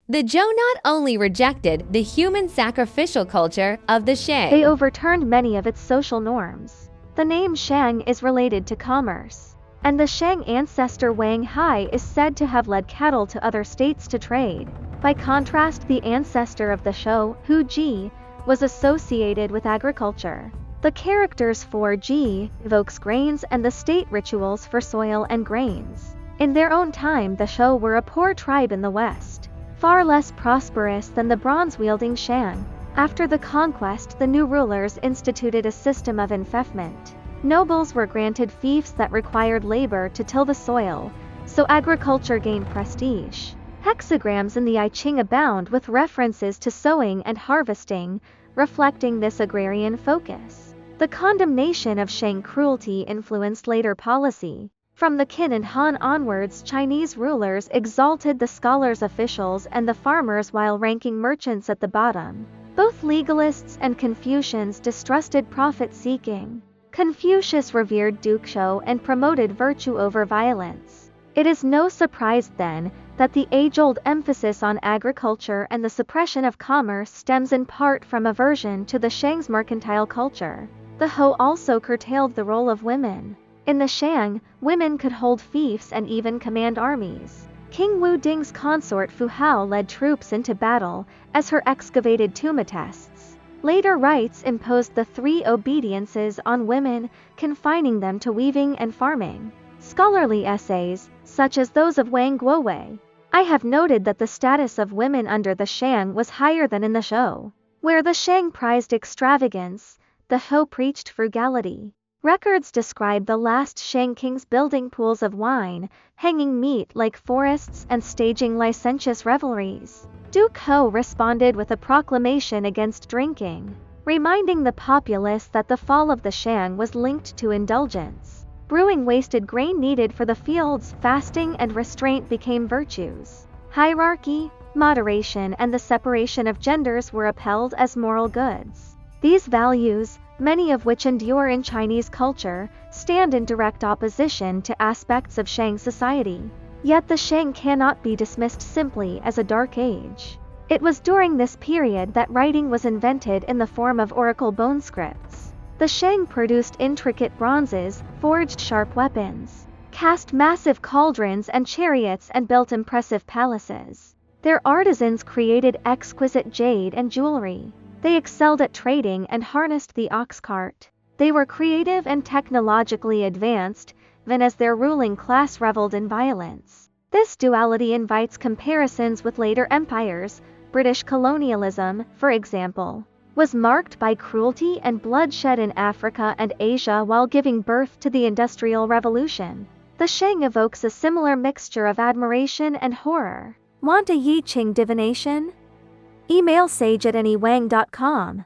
The Zhou not only rejected the human sacrificial culture of the Shang, they overturned many of its social norms. The name Shang is related to commerce, and the Shang ancestor Wang Hai is said to have led cattle to other states to trade. By contrast, the ancestor of the Shou, Hu Ji, was associated with agriculture. The characters for Ji evokes grains and the state rituals for soil and grains. In their own time, the Shou were a poor tribe in the West, far less prosperous than the bronze-wielding Shang. After the conquest, the new rulers instituted a system of enfeoffment. Nobles were granted fiefs that required labor to till the soil, so agriculture gained prestige. Hexagrams in the I Ching abound with references to sowing and harvesting, reflecting this agrarian focus. The condemnation of Shang cruelty influenced later policy. From the Qin and Han onwards, Chinese rulers exalted the scholars, officials, and the farmers while ranking merchants at the bottom. Both legalists and Confucians distrusted profit-seeking. Confucius revered duke-show and promoted virtue over violence. It is no surprise, then, that the age-old emphasis on agriculture and the suppression of commerce stems in part from aversion to the Shang's mercantile culture. The Hou also curtailed the role of women. In the Shang, women could hold fiefs and even command armies. King Wu Ding's consort Fu Hao led troops into battle, as her excavated tomb attests. Later rites imposed the 3 obediences on women, confining them to weaving and farming. Scholarly essays, such as those of Wang Guowei, I have noted that the status of women under the Shang was higher than in the Zhou. Where the Shang prized extravagance, the Hou preached frugality. Records describe the last Shang kings building pools of wine, hanging meat like forests, and staging licentious revelries. Duke Hou responded with a proclamation against drinking, reminding the populace that the fall of the Shang was linked to indulgence. Brewing wasted grain needed for the fields, fasting and restraint became virtues. Hierarchy, moderation, and the separation of genders were upheld as moral goods. These values, many of which endure in Chinese culture, stand in direct opposition to aspects of Shang society. Yet the Shang cannot be dismissed simply as a dark age. It was during this period that writing was invented in the form of oracle bone scripts. The Shang produced intricate bronzes, forged sharp weapons, cast massive cauldrons and chariots, and built impressive palaces. Their artisans created exquisite jade and jewelry. They excelled at trading and harnessed the ox cart. They were creative and technologically advanced, even as their ruling class reveled in violence. This duality invites comparisons with later empires. British colonialism, for example, was marked by cruelty and bloodshed in Africa and Asia while giving birth to the Industrial Revolution. The Shang evokes a similar mixture of admiration and horror. Want a Yi Ching divination? Email sage@anywang.com.